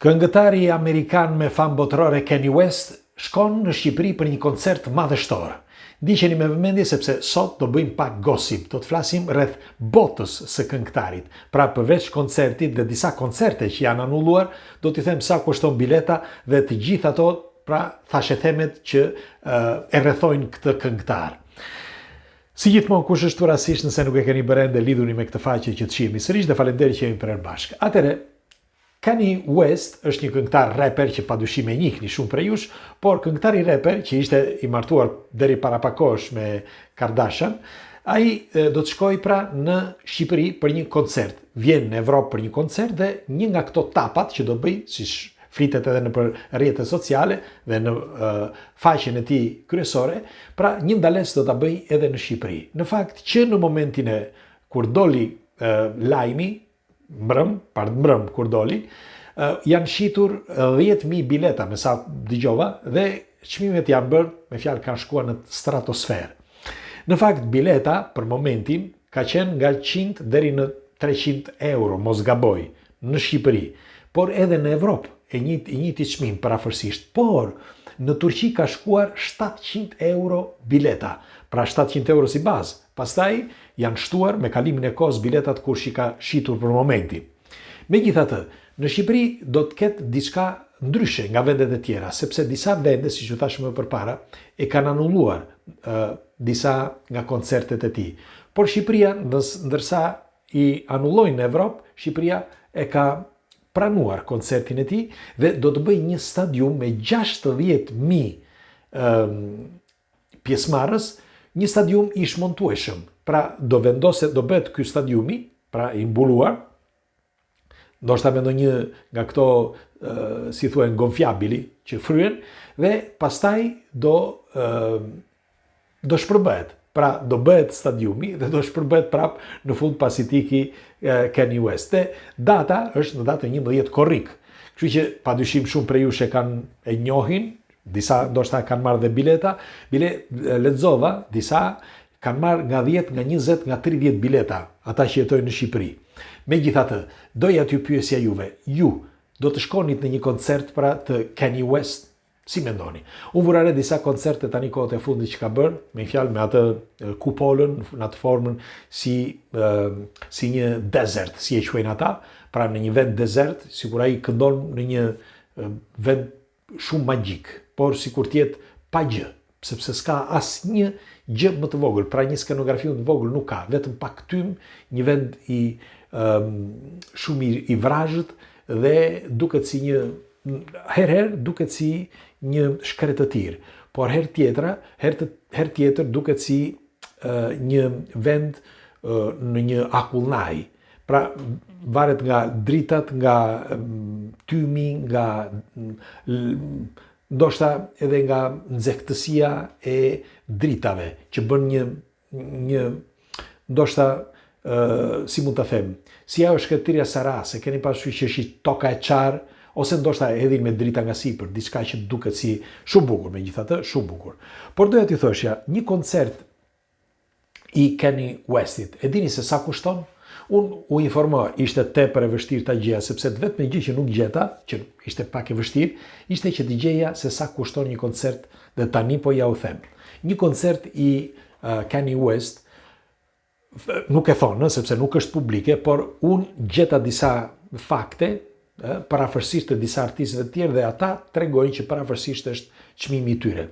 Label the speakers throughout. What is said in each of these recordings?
Speaker 1: Këngëtari amerikan me famë botërore Kanye West shkon në Shqipëri për një koncert madhështor. Ndiqeni me vëmendje sepse sot do bëjmë pak gossip, do të flasim rreth botës së këngëtarit. Pra përveç koncertit dhe disa koncerte që janë anulluar, do t'i them sa kushton bileta dhe të gjithë ato, pra thashe themet që e rrethojnë këtë këngëtar. Si gjithmonë, kush është rastisht nëse nuk e keni bërë ende, lidhuni me këtë faqe që të shihemi sërish dhe faleminderit që jemi për herë bashkë. Atëre, Kanye West është një këngëtar rapper që padyshim e njihni shumë prej jush, por këngëtari rapper që ishte i martuar deri para pak kohësh me Kardashian, ai do të shkojë pra në Shqipëri për një koncert. Vjen në Evropë për një koncert dhe një nga këto tapat që do bëj, si flitet edhe në rrjetet sociale dhe në faqen e tij kryesore, pra një ndalesë do ta bëj edhe në Shqipëri. Në fakt që në momentin e kur doli lajmi, mbrëm kur doli, janë shitur 10.000 bileta me sa dëgjova dhe çmimet janë bërë, me fjalë kanë shkuar në stratosferë. Në fakt bileta për momentin ka qenë nga 100 deri në 300 euro, mos gaboj, në Shqipëri, por edhe në Evropë i njëjti çmim parafërsisht, por në Turqi ka shkuar 700 euro bileta, pra 700 euro si bazë. Pastaj janë shtuar me kalimin e kohës biletat kur shi ka shitur për momentin. Megjithatë, në Shqipëri do të ketë diçka ndryshe nga vendet e tjera, sepse disa vende, siç u thash më përpara, e kanë anulluar disa nga koncertet e tij. Por Shqipëria, ndërsa i anullojnë në Evropë, Shqipëria e ka pranuar koncertin e tij dhe do të bëjë një stadium me 60.000 pjesëmarrës, një stadium i shmontueshëm. Pra do bëhet ky stadiumi, pra i mbuluar, ndoshta me ndonjë nga këto si thuhen gonfiabili që fryen dhe pastaj do shpërbëhet. Pra do bëhet stadiumi dhe do shpërbëhet prap në fund pasi tiki Kanye West. Dhe data është në datën 11 korrik. Kështu që padyshim shumë prej jush e njohin, disa ndoshta kanë marrë dhe bileta, lexova, disa kanë marrë nga 10, nga 20, nga 30 bileta, ata që jetojnë në Shqipëri. Megjithatë, doja t'ju pyesja juve, ju do të shkonit në një koncert pra të Kanye West? Si mendoni? Unë vura re disa koncerte tani kohët e fundit që ka bërë, me fjalë me atë kupolën, në atë formën si një desert, si e quajnë ata, pra në një vend desert, sikur ai këndon në një vend shumë magjik, por sikur të jetë pa gjë, sepse s'ka asnjë gjë më të vogël, pra një skenografi më të vogël nuk ka, vetëm pa ktym, një vend shumë i vrazhët dhe duket si një herë duket si një shkretëtir, por herë tjetër duket si një vend në një akullnaj. Pra varet nga dritat, nga tymi, nga ndoshta edhe nga nxehtësia e dritave, që bën një ndoshta si mund ta them, si ajo shkretëtirja Sarase, keni parasysh që është toka e qarë, ose ndoshta hedhin me drita nga sipër, diçka që duket si shumë bukur, megjithatë shumë bukur. Por doja t'i thoshja, një koncert i Kanye Westit, e dini se sa kushton? Unë u informova, ishte tepër e vështirë ta gjeja, sepse vetëm gjë që nuk gjeta, që ishte pak e vështirë, ishte që t'i gjeja se sa kushton një koncert dhe tani po ja u them. Një koncert i Kanye West, nuk e thonë, sepse nuk është publike, por unë gjeta disa fakte, parafërsisht të disa artistëve të tjerë dhe ata tregojnë që parafërsisht është çmimi i tyre.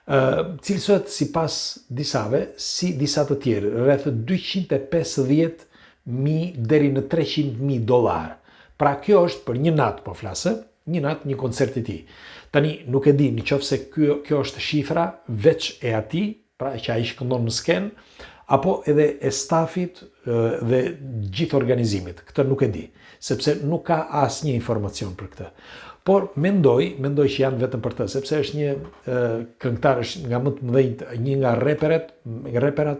Speaker 1: Cilësohet sipas disave, si disa të tjerë, rreth 250.000 deri në 300.000 dollar. Pra kjo është për një natë po flasë, një natë një koncert i tij. Tani nuk e di nëse kjo është shifra veç e atij, pra që ai shkëndon në sken, apo edhe e stafit dhe gjithë organizimit. Këtë nuk e di, sepse nuk ka asnjë informacion për këtë. Por mendoj që janë vetëm për të, sepse është një këngëtar, është nga më të mëdhenj, një nga reperat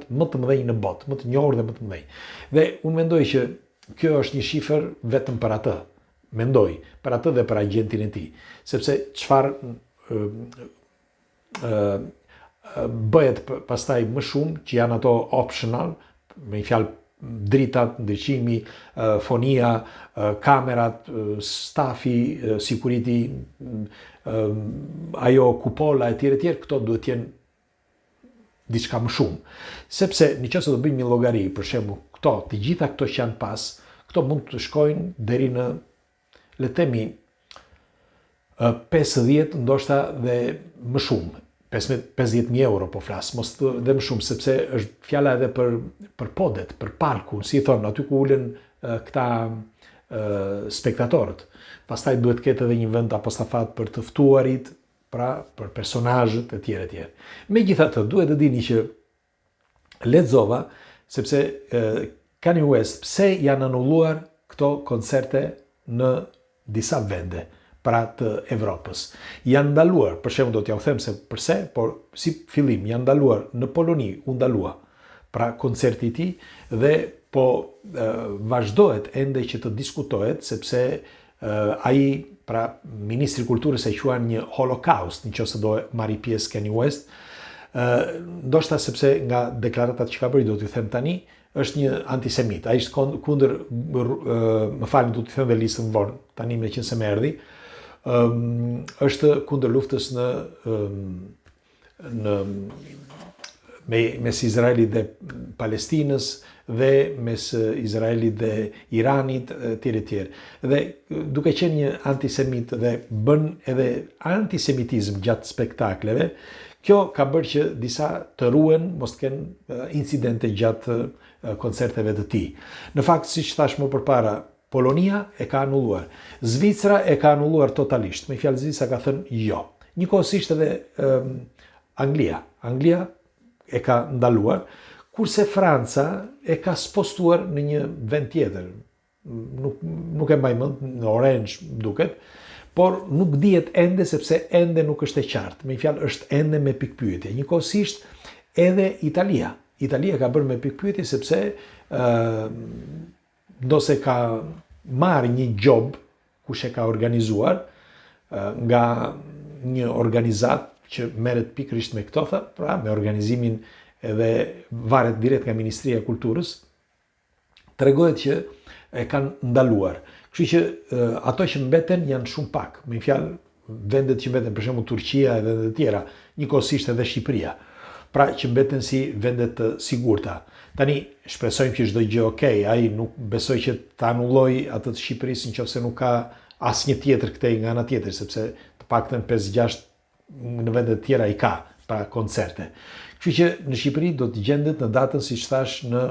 Speaker 1: më të mëdhenj në botë, më të njohur dhe më të mëdhenj. Dhe unë mendoj që kjo është një shifër vetëm për atë. Mendoj, për atë dhe për agentin e tij, sepse çfarë bëhet pastaj më shumë që janë ato optional, me fjalë dritat, ndriçimi, fonia, kamerat, stafi, security, ajo kupola e tjerë, këto duhet jenë diçka më shumë. Sepse nëse do bëjmë një llogari, për shembull, të gjitha këto që janë pas, këto mund të shkojnë deri në, le të themi, 50, ndoshta dhe më shumë. 50.000 euro po flas, mos dhe më shumë, sepse është fjala edhe për podet, për palkun, si i thonë, aty ku ulen këta spektatorët. Pastaj duhet ketë edhe një vend apostafat për të ftuarit, pra për personazhet e tjerë e tjerë. Megjithatë, duhet të dini që lexova sepse Kanye West pse janë anulluar këto koncerte në disa vende pra të Evropës. Janë ndaluar, për shembull do t'ja u them se përse, por si fillim janë ndaluar në Poloni, u ndalua pra koncerti i tij dhe po vazhdohet ende që të diskutohet sepse ai pra ministri i kulturës e quan një holokaust nëse do marrë pjesë Kanye West. Ndoshta sepse nga deklaratat që ka bërë, do t'ju them tani, është një antisemit. Ai është kundër, më falni, do t'ju them dhe listën vonë, tani me qenë se më erdhi, është kundër luftës mes Izraelit dhe Palestinës dhe mes Izraelit dhe Iranit, tjerë. Dhe duke qenë një antisemit dhe bën edhe antisemitizm gjatë spektakleve, kjo ka bërë që disa të ruhen, mos të kenë incidente gjatë koncerteve të tij. Në fakt, siç thash më përpara, Polonia e ka anulluar. Zvicra e ka anulluar totalisht. Me fjalë, Zvicra ka thënë jo. Njëkohësisht edhe Anglia. Anglia e ka ndaluar, kurse Franca e ka spostuar në një vend tjetër. Nuk e mbaj mend, në Orange duket, por nuk dihet ende sepse ende nuk është e qartë. Me fjalë, është ende me pikpyetje. Njëkohësisht edhe Italia. Italia ka bërë me pikpyetje sepse ndose ka marrë një job kush e ka organizuar nga një organizat që merret pikërisht me këto, pra me organizimin edhe varet direkt nga Ministria e Kulturës, tregohet që e kanë ndaluar. Kështu që ato që mbeten janë shumë pak. Me fjalë, vendet që mbeten, për shembull Turqia edhe të tjera, njëkohësisht edhe Shqipëria. Pra që mbeten si vendet të sigurta. Tani, shpresojmë që çdo gjë okej, ai nuk besoj që ta anulloj atë të Shqipërisë nëse nuk ka asnjë tjetër këtej nga ana tjetër, sepse të paktën 5-6 në vende të tjera i ka, pra koncerte. Kështu që në Shqipëri do të gjendet në datën, siç thash, në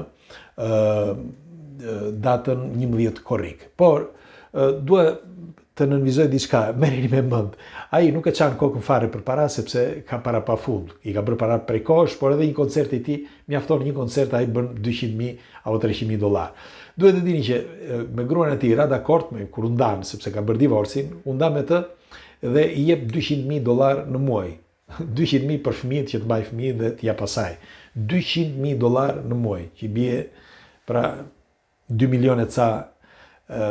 Speaker 1: datën 11 korrik. Por dua të nënvizoj diçka, merrni me mend. Ai nuk e çan kokën fare përpara sepse ka para pafund. I ka bërë para prej kohësh, por edhe një koncert i tij, mjafton një koncert ai bën $200.000 apo $300.000. Duhet të dini që me gruan e tij ra dakord me kur u ndan, sepse ka bërë divorcin, u ndan me të dhe i jep $200.000 në muaj. 200.000 për fëmijët që të mbaj fëmijë dhe t'ja pasaj. $200.000 në muaj, që bie pra 2 milionë ca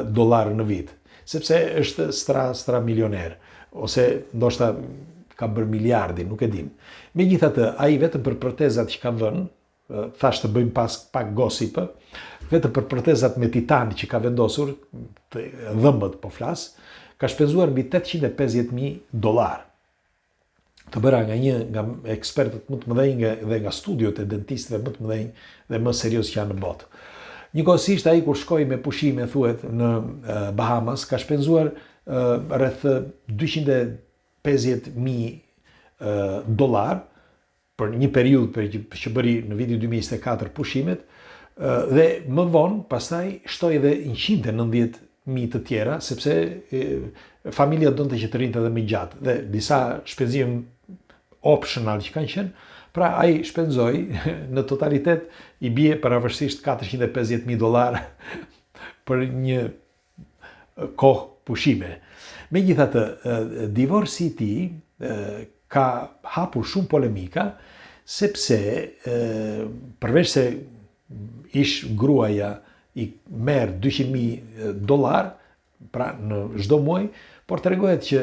Speaker 1: dollar në vit. Sepse është stra milioner, ose ndoshta ka bërë miliardin, nuk e dim. Megjithatë, ai vetëm për protezat që ka vënë, thash të bëjmë pak gossip, vetëm për protezat me titan që ka vendosur, dhëmbët po flas, ka shpenzuar mbi $850.000. Të bëra nga ekspertët më të mëdhenj dhe nga studiot e dentistëve më të mëdhenj dhe më serioz që janë në botë. Njëkohësisht ai kur shkoi me pushime thuhet në Bahamas ka shpenzuar rreth $250.000 për një periudhë që bëri në vitin 2024 pushimet dhe më vonë pastaj shtoi edhe 190.000 të tjera sepse familja donte që të rinte edhe më gjatë dhe disa shpenzime optional që kanë qenë. Pra, ai shpenzoi në totalitet i bie pavarësisht $450.000 për një kohë pushime. Megjithatë, divorci i tij ka hapur shumë polemika sepse përveç se ish gruaja i merr $200.000 pra në çdo muaj, por tregohet që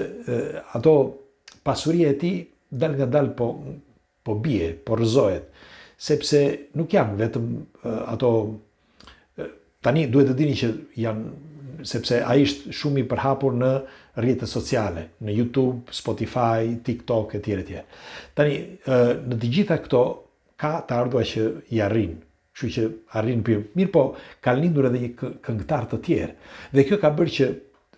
Speaker 1: ato pasuria e tij dal nga dal po bie, po rrëzohet, sepse nuk janë vetëm ato Tani duhet të dini që sepse ai është shumë i përhapur në rrjetet sociale, në YouTube, Spotify, TikTok etj. etj. Tani në të gjitha këto ka të ardhua që i arrin. Kështu që arrin mirë, po ka lindur edhe këngëtar të tjerë. Dhe kjo ka bërë që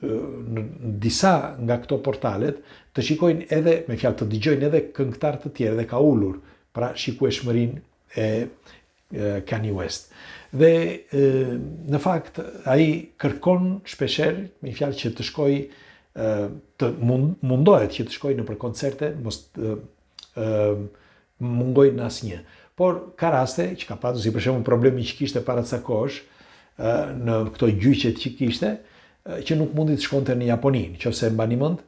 Speaker 1: në disa nga këto portalet të shikojnë edhe, me fjalë të dëgjojnë edhe këngëtar të tjerë dhe ka ulur pra shikueshmërinë e Kanye West. Dhe në fakt ai kërkon shpeshherë, me fjalë që të shkoj të mundohet që të shkoj në për koncerte, mos mungoj në asnjë. Por ka raste që ka patur, si për shembull problemi që kishte para ca kohësh në këto gjyqet që kishte, që nuk mundi të shkonte në Japoni. Nëse mbani mend,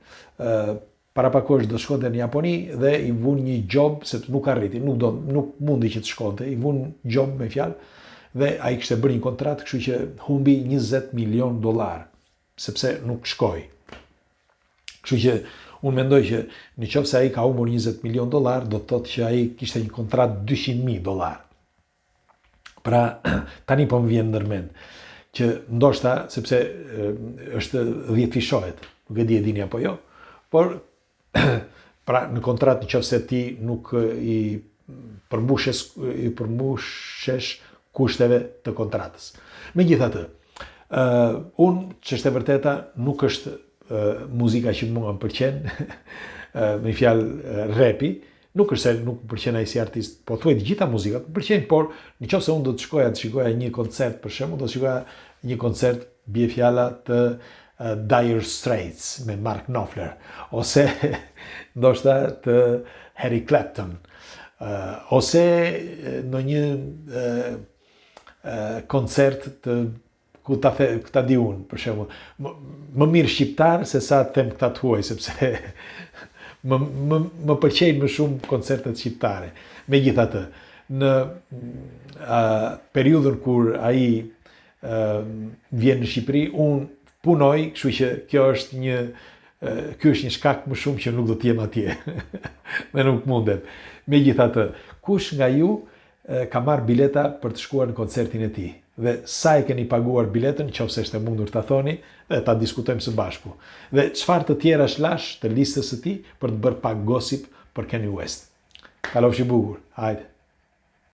Speaker 1: para pak kohësh do shkonte në Japoni dhe i vun një job sepse nuk arriti, nuk mundi që të shkonte, i vun job me fjalë dhe ai kishte bërë një kontratë, kështu që humbi $20 milion sepse nuk shkoi. Kështu që unë mendoj që nëse ai ka humbur $20 milion, do të thotë që ai kishte një kontratë $200.000. Pra tani po më vjen ndërmend që ndoshta sepse është 10 fishohet, nuk e dini apo jo, por pra në kontratë nëse ti nuk i përmbushesh kushteve të kontratës. Megjithatë, unë ç'është e vërteta nuk është muzika që mua më pëlqen, me fjalë rapi, nuk është se nuk më pëlqen ai si artist, po thuaj të gjitha muzikat më pëlqejnë, por nëse unë do të shikoja një koncert për shembull, do të shikoja një koncert bie fjala të Dire Straits me Mark Knopfler, ose ndoshta të Eric Clapton, ose në një koncert të ku ta di unë, për shembull, më mirë shqiptar se sa të them këta të huaj, sepse më pëlqejnë më shumë koncertet shqiptare. Megjithatë, në periudhën kur ai vjen në Shqipëri, unë punoj, kështu që ky është një shkak më shumë që nuk do të jem atje. Dhe nuk mundem. Megjithatë, kush nga ju ka marrë bileta për të shkuar në koncertin e tij? Dhe sa e keni paguar biletën, nëse është e mundur ta thoni, dhe ta diskutojmë së bashku. Dhe çfarë të tjera lash të listës së tij për të bërë pak gossip për Kanye West. Kalofshi bukur. Hajde.